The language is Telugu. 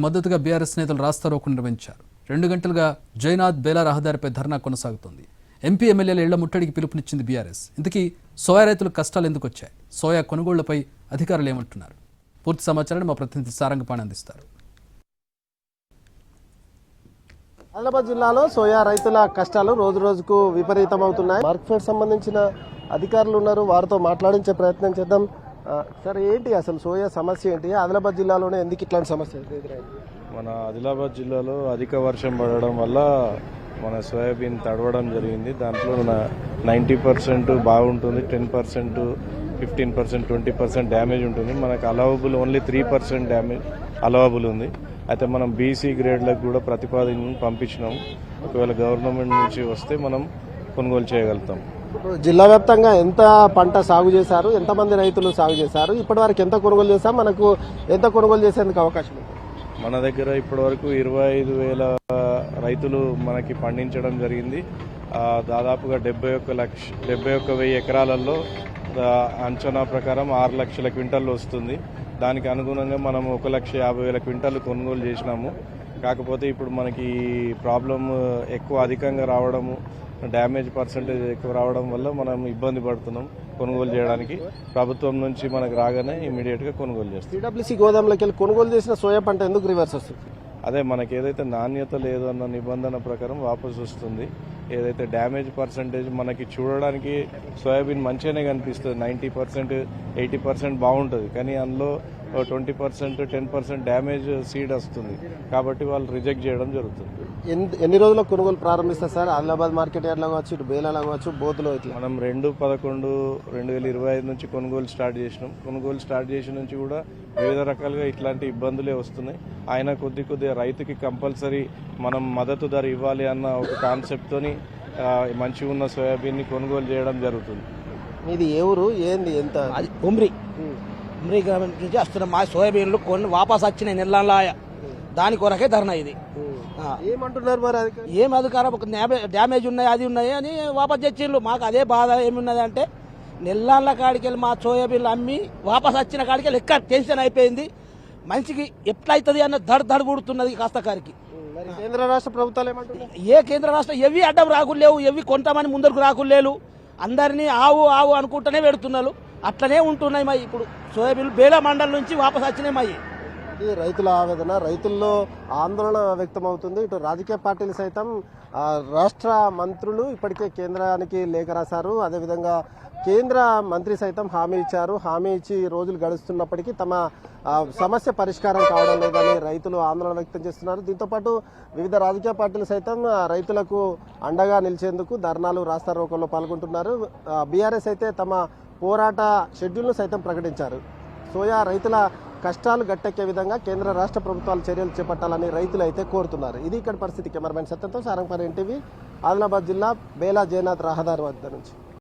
మద్దతుగా బీఆర్ఎస్ నేతలు రాస్తారోకో నిర్వహించారు. 2 గంటలుగా జైనాథ్ బేలా రహదారిపై ధర్నా కొనసాగుతోంది. ఎంపీ ఎమ్మెల్యేల ఇళ్ల ముట్టడికి పిలుపునిచ్చింది బీఆర్ఎస్. ఇంతకీ సోయా రైతులకు కష్టాలు ఎందుకు వచ్చాయి, సోయా కొనుగోళ్లపై అధికారులు ఏమంటున్నారు? పూర్తి సమాచారాన్ని మా ప్రతినిధి సారంగపాణి అందిస్తారు. ఆదిలాబాద్ జిల్లాలో సోయా రైతుల కష్టాలు రోజు రోజుకు విపరీతమవుతున్నాయి. మార్కెట్ సంబంధించిన అధికారులు ఉన్నారు, వారితో మాట్లాడించే ప్రయత్నం చేద్దాం. సార్, ఏంటి అసలు సోయా సమస్య ఏంటి? ఆదిలాబాద్ జిల్లాలోనే ఎందుకు ఇట్లాంటి సమస్య ఎదురైంది? మన ఆదిలాబాద్ జిల్లాలో అధిక వర్షం పడడం వల్ల మన సోయాబీన్ తడవడం జరిగింది. దాంట్లో 90% బాగుంటుంది, 10%, 15%, 20% డ్యామేజ్ ఉంటుంది. మనకు అలవబుల్ ఓన్లీ 3% డ్యామేజ్ అలవబుల్ ఉంది. అయితే మనం బీసీ గ్రేడ్లకు కూడా ప్రతిపాదన పంపించినాం. ఒకవేళ గవర్నమెంట్ నుంచి వస్తే మనం కొనుగోలు చేయగలుగుతాం. జిల్లా వ్యాప్తంగా ఎంత పంట సాగు చేశారు, ఎంతమంది రైతులు సాగు చేశారు, ఇప్పటి వరకు ఎంత కొనుగోలు చేశారు, మనకు ఎంత కొనుగోలు చేసేందుకు అవకాశం ఉంది? మన దగ్గర ఇప్పటి వరకు 25,000 రైతులు మనకి పండించడం జరిగింది. దాదాపుగా 71,000 ఎకరాలలో అంచనా ప్రకారం 6 లక్షల క్వింటాలు వస్తుంది. దానికి అనుగుణంగా మనం 1,50,000 క్వింటాలు కొనుగోలు చేసినాము. కాకపోతే ఇప్పుడు మనకి ప్రాబ్లం అధికంగా రావడము, డ్యామేజ్ పర్సంటేజ్ ఎక్కువ రావడం వల్ల మనం ఇబ్బంది పడుతున్నాం కొనుగోలు చేయడానికి. ప్రభుత్వం నుంచి మనకు రాగానే ఇమీడియట్గా కొనుగోలు చేస్తాం. టీడబ్ల్యూసీ గోదాంలోకి వెళ్ళి కొనుగోలు చేసిన సోయా పంట ఎందుకు రివర్స్ వస్తుంది? అదే మనకి ఏదైతే నాణ్యత లేదు అన్న నిబంధన ప్రకారం వాపసు వస్తుంది. ఏదైతే డ్యామేజ్ పర్సంటేజ్ మనకి చూడడానికి సోయాబీన్ మంచిగానే కనిపిస్తుంది, 90%, 80% బాగుంటుంది. కానీ అందులో 20%, 10% డ్యామేజ్ సీడ్ వస్తుంది. కాబట్టి వాళ్ళు రిజెక్ట్ చేయడం జరుగుతుంది. ఎన్ని రోజుల్లో కొనుగోలు ప్రారంభిస్తారు సార్? ఆదిలాబాద్ మార్కెట్ యార్డ్లో కావచ్చు, ఇటు బేలాలో కావచ్చు, బోతులో ఇట్లా మనం 2/11/2025 నుంచి కొనుగోలు స్టార్ట్ చేసినాం. కొనుగోలు స్టార్ట్ చేసిన నుంచి కూడా వివిధ రకాలుగా ఇట్లాంటి ఇబ్బందులే వస్తున్నాయి. ఆయన కొద్దిగా రైతుకి కంపల్సరీ మనం మద్దతు ధర ఇవ్వాలి అన్న ఒక కాన్సెప్ట్తోని మంచిగా ఉన్న సోయాబీన్ని కొనుగోలు చేయడం జరుగుతుంది. ఇది ఏ ఊరు, ఏంది, ఎంత? అది ఉమ్రి గ్రామం నుంచి వస్తున్నాం. మా సోయాబీన్లు కొన్ని వాపస్ వచ్చినాయి నెల్లాయ, దాని కొరకే ధర్నా ఇది. ఏమంటున్నారు మరి? ఏం అధికారం, ఒక డ్యామేజ్ ఉన్నాయి, అది ఉన్నాయి అని వాపస్ తెచ్చిండ్రు. మాకు అదే బాధ ఏమున్నది అంటే, నెల్లాళ్ళ కాడికి వెళ్ళి మా సోయాబీన్లు అమ్మి వాపస్ వచ్చిన కాడికి వెళ్ళి ఎక్కడ టెన్షన్ అయిపోయింది. మనిషికి ఎట్లయితుంది అన్న దడ పుడుతున్నది కాస్తకారికి. కేంద్ర రాష్ట్ర ప్రభుత్వాలు ఏమంటున్నారు? ఏ కేంద్ర రాష్ట్రం ఎవి అడ్డం రాకులేవు, ఎవి కొంతమంది ముందరకు రాకులేవు. అందరినీ ఆవు ఆవు అనుకుంటూనే పెడుతున్నారు. అట్లనే ఉంటున్నాయి. మా ఇప్పుడు సోయాబీన్లు బేలా మండలం నుంచి వాపస్ వచ్చినాయి. మా రైతుల ఆవేదన, రైతుల్లో ఆందోళన వ్యక్తమవుతుంది. ఇటు రాజకీయ పార్టీలు సైతం, రాష్ట్ర మంత్రులు ఇప్పటికే కేంద్రానికి లేఖ రాశారు. అదేవిధంగా కేంద్ర మంత్రి సైతం హామీ ఇచ్చారు. హామీ ఇచ్చి రోజులు గడుస్తున్నప్పటికీ తమ సమస్య పరిష్కారం కావడం లేదని రైతులు ఆందోళన వ్యక్తం చేస్తున్నారు. దీంతోపాటు వివిధ రాజకీయ పార్టీలు సైతం రైతులకు అండగా నిలిచేందుకు ధర్నాలు, రాస్తారోకోల్లో పాల్గొంటున్నారు. బీఆర్ఎస్ అయితే తమ పోరాట షెడ్యూల్ను సైతం ప్రకటించారు. సోయా రైతుల కష్టాలు గట్టెక్కే విధంగా కేంద్ర రాష్ట్ర ప్రభుత్వాలు చర్యలు చేపట్టాలని రైతులు అయితే కోరుతున్నారు. ఇది ఇక్కడ పరిస్థితి. కెమెరామెన్ సత్యంతో సారంగపాణి, ఎన్టీవీ, ఆదిలాబాద్ జిల్లా బేలా జైనాథ్ రహదారి వద్ద నుంచి.